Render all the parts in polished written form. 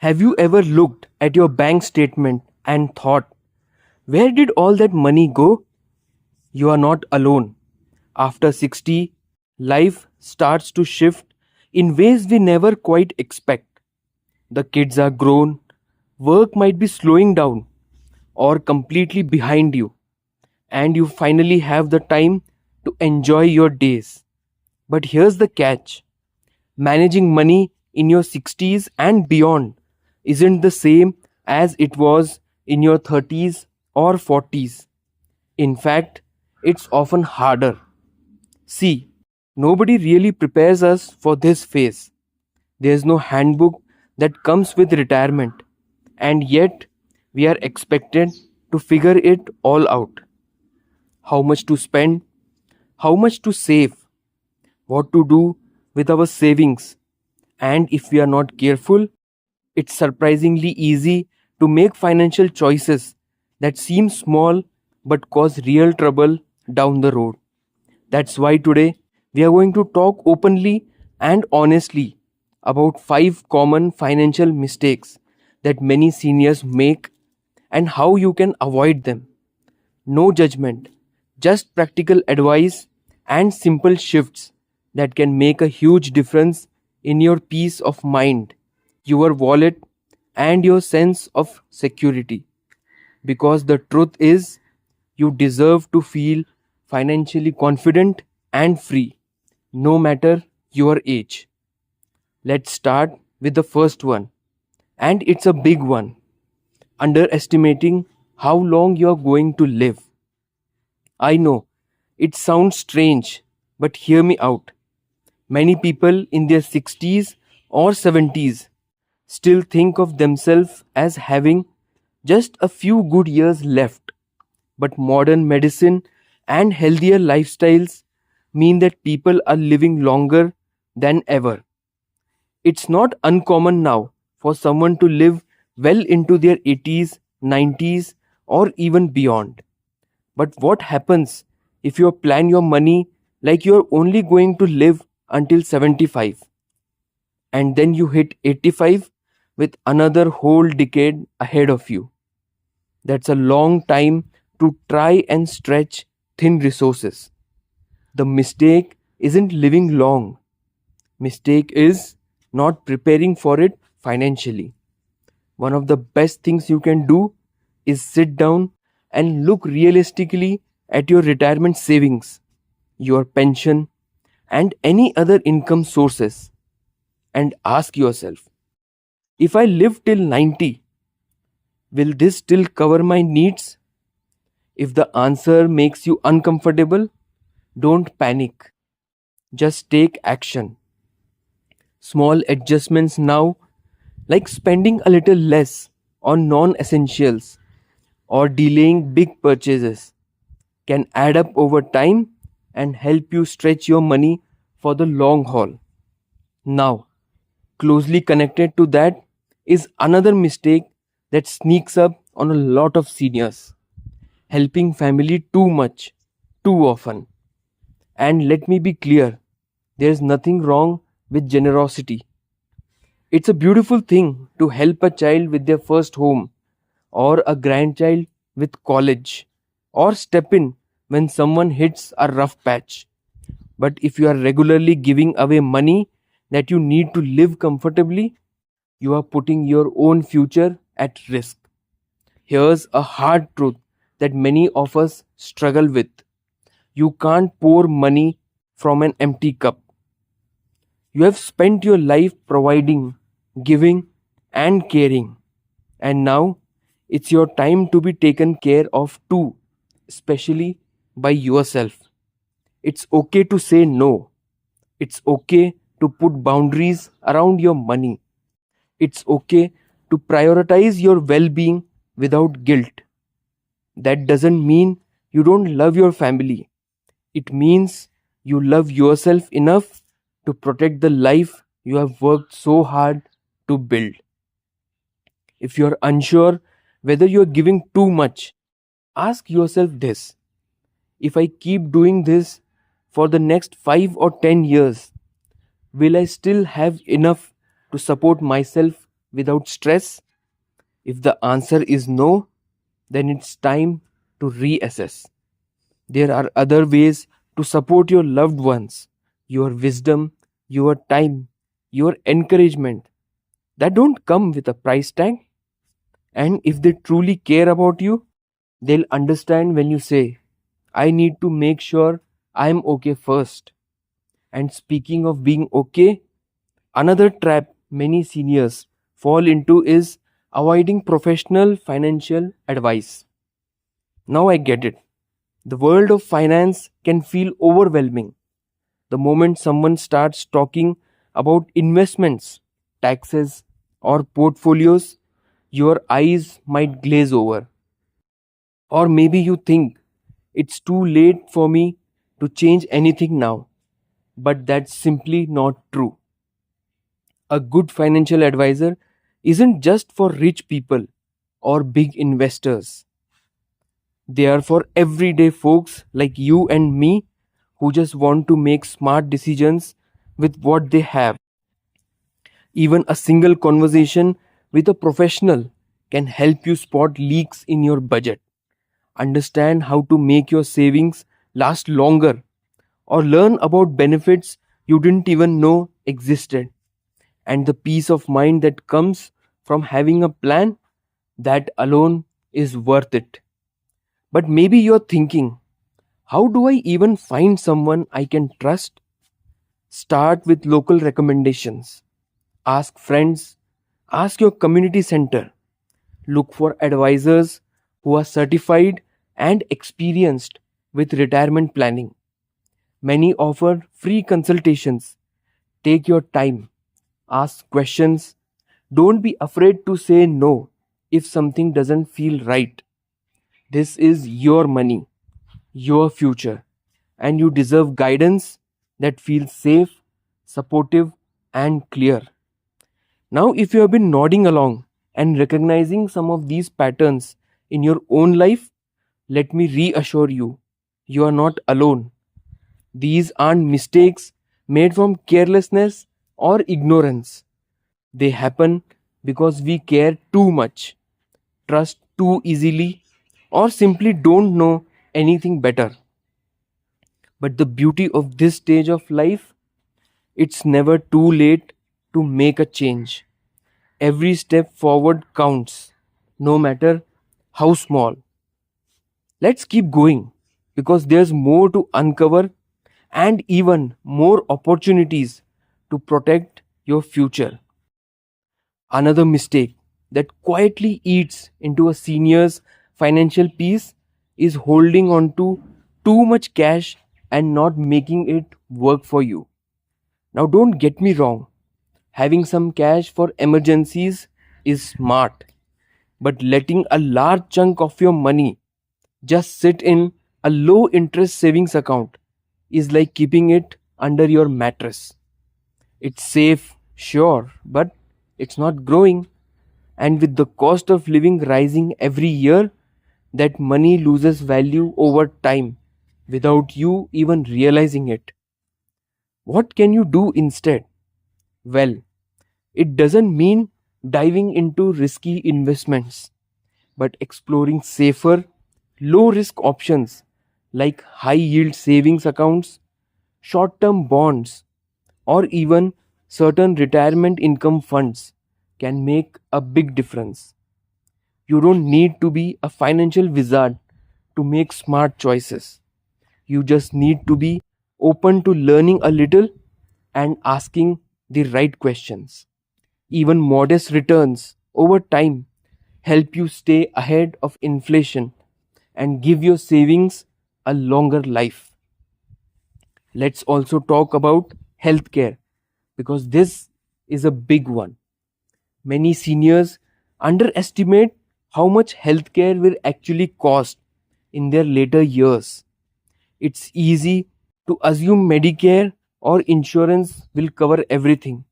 Have you ever looked at your bank statement and thought, where did all that money go? You are not alone. After 60, life starts to shift in ways we never quite expect. The kids are grown, work might be slowing down or completely behind you, and you finally have the time to enjoy your days. But here's the catch: managing money in your 60s and beyond isn't the same as it was in your 30s or 40s. In fact, it's often harder. See, nobody really prepares us for this phase. There's no handbook that comes with retirement, and yet we are expected to figure it all out. How much to spend, how much to save, what to do with our savings, and if we are not careful, it's surprisingly easy to make financial choices that seem small but cause real trouble down the road. That's why today we are going to talk openly and honestly about 5 common financial mistakes that many seniors make and how you can avoid them. No judgment, just practical advice and simple shifts that can make a huge difference in your peace of mind, your wallet, and your sense of security. Because the truth is, you deserve to feel financially confident and free, no matter your age. Let's start with the first one, and it's a big one: underestimating how long you're going to live. I know it sounds strange, but hear me out. Many people in their 60s or 70s still think of themselves as having just a few good years left. But modern medicine and healthier lifestyles mean that people are living longer than ever. It's not uncommon now for someone to live well into their 80s, 90s, or even beyond. But what happens if you plan your money like you're only going to live until 75, and then you hit 85 with another whole decade ahead of you? That's a long time to try and stretch thin resources. The mistake isn't living long. Mistake is not preparing for it financially. One of the best things you can do is sit down and look realistically at your retirement savings, your pension, and any other income sources, and ask yourself, if I live till 90, will this still cover my needs? If the answer makes you uncomfortable, don't panic. Just take action. Small adjustments now, like spending a little less on non essentials or delaying big purchases, can add up over time and help you stretch your money for the long haul. Now, closely connected to that is another mistake that sneaks up on a lot of seniors: helping family too much, too often. And let me be clear, there's nothing wrong with generosity. It's a beautiful thing to help a child with their first home, or a grandchild with college, or step in when someone hits a rough patch. But if you are regularly giving away money that you need to live comfortably, you are putting your own future at risk. Here's a hard truth that many of us struggle with: you can't pour money from an empty cup. You have spent your life providing, giving, and caring, and now it's your time to be taken care of too, especially by yourself. It's okay to say no. It's okay to put boundaries around your money. It's okay to prioritize your well being without guilt. That doesn't mean you don't love your family. It means you love yourself enough to protect the life you have worked so hard to build. If you're unsure whether you're giving too much, ask yourself this: if I keep doing this for the next 5 or 10 years, will I still have enough to support myself without stress? If the answer is no, then it's time to reassess. There are other ways to support your loved ones, your wisdom, your time, your encouragement that don't come with a price tag. And if they truly care about you, they'll understand when you say, I need to make sure I'm okay first. And speaking of being okay, another trap many seniors fall into is avoiding professional financial advice. Now I get it. The world of finance can feel overwhelming. The moment someone starts talking about investments, taxes, or portfolios, your eyes might glaze over. Or maybe you think it's too late for me to change anything now. But that's simply not true. A good financial advisor isn't just for rich people or big investors. They are for everyday folks like you and me who just want to make smart decisions with what they have. Even a single conversation with a professional can help you spot leaks in your budget, understand how to make your savings last longer, or learn about benefits you didn't even know existed. And the peace of mind that comes from having a plan, that alone is worth it. But maybe you're thinking, how do I even find someone I can trust? Start with local recommendations. Ask friends, ask your community center. Look for advisors who are certified and experienced with retirement planning. Many offer free consultations. Take your time, ask questions. Don't be afraid to say no if something doesn't feel right. This is your money, your future, and you deserve guidance that feels safe, supportive, and clear. Now, if you have been nodding along and recognizing some of these patterns in your own life, let me reassure you, you are not alone. These aren't mistakes made from carelessness or ignorance. They happen because we care too much, trust too easily, or simply don't know anything better. But the beauty of this stage of life, it's never too late to make a change. Every step forward counts, no matter how small. Let's keep going because there's more to uncover and even more opportunities to protect your future. Another mistake that quietly eats into a senior's financial peace is holding on to too much cash and not making it work for you. Now, don't get me wrong, having some cash for emergencies is smart, but letting a large chunk of your money just sit in a low interest savings account is like keeping it under your mattress. It's safe, sure, but it's not growing. And with the cost of living rising every year, that money loses value over time without you even realizing it. What can you do instead? Well, it doesn't mean diving into risky investments, but exploring safer, low risk options like high yield savings accounts, short term bonds, or even certain retirement income funds can make a big difference. You don't need to be a financial wizard to make smart choices. You just need to be open to learning a little and asking the right questions. Even modest returns over time help you stay ahead of inflation and give your savings a longer life. Let's also talk about healthcare because this is a big one. Many seniors underestimate how much healthcare will actually cost in their later years. It's easy to assume Medicare or insurance will cover everything,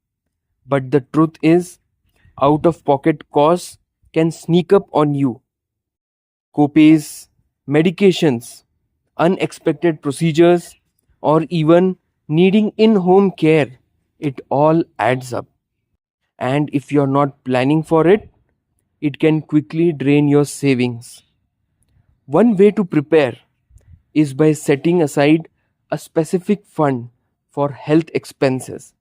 but the truth is, out of pocket costs can sneak up on you. Copays, medications, unexpected procedures, or even needing in home care, it all adds up. and if you're not planning for it, it can quickly drain your savings. One way to prepare is by setting aside a specific fund for health expenses.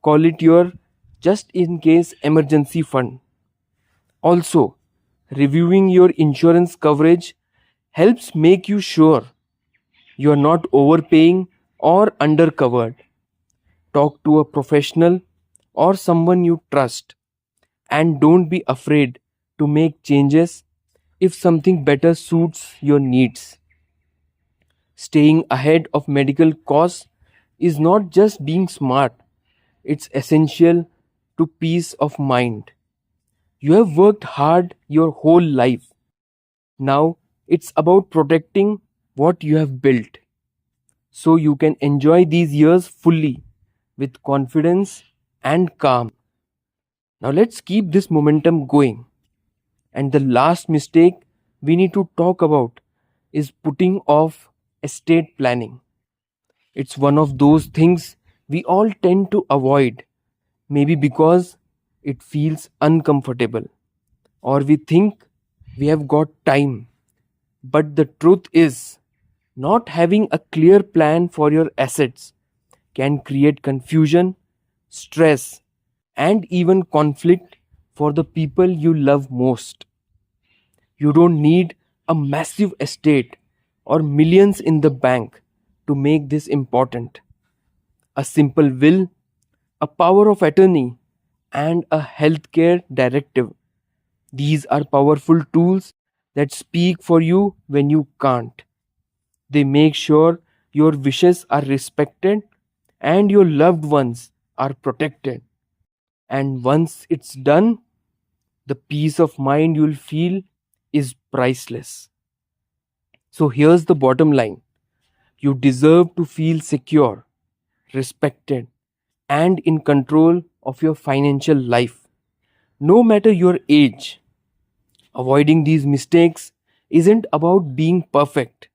Call it your just in case emergency fund. Also, reviewing your insurance coverage helps make you sure you are not overpaying or undercovered. Talk to a professional or someone you trust, and don't be afraid to make changes if something better suits your needs. Staying ahead of medical costs is not just being smart, it's essential to peace of mind. You have worked hard your whole life. Now it's about protecting what you have built so you can enjoy these years fully with confidence and calm. Now let's keep this momentum going. And the last mistake we need to talk about is putting off estate planning. It's one of those things we all tend to avoid, maybe because it feels uncomfortable or we think we have got time. But the truth is, not having a clear plan for your assets can create confusion, stress, and even conflict for the people you love most. You don't need a massive estate or millions in the bank to make this important. A simple will, a power of attorney, and a healthcare directive. These are powerful tools that speak for you when you can't. They make sure your wishes are respected and your loved ones are protected. And once it's done, the peace of mind you'll feel is priceless. So here's the bottom line: you deserve to feel secure, respected, and in control of your financial life, no matter your age. Avoiding these mistakes isn't about being perfect,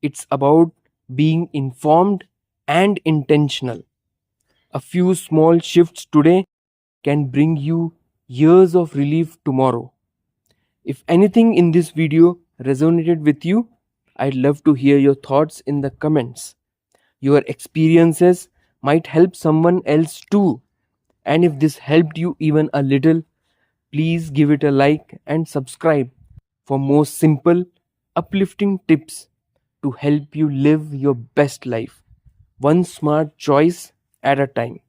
it's about being informed and intentional. A few small shifts today can bring you years of relief tomorrow. If anything in this video resonated with you, I'd love to hear your thoughts in the comments. Your experiences might help someone else too. And if this helped you even a little, please give it a like and subscribe for more simple, uplifting tips to help you live your best life, one smart choice at a time.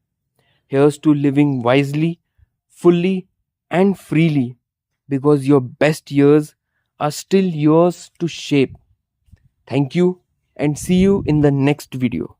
Here's to living wisely, fully, and freely, because your best years are still yours to shape. Thank you, and see you in the next video.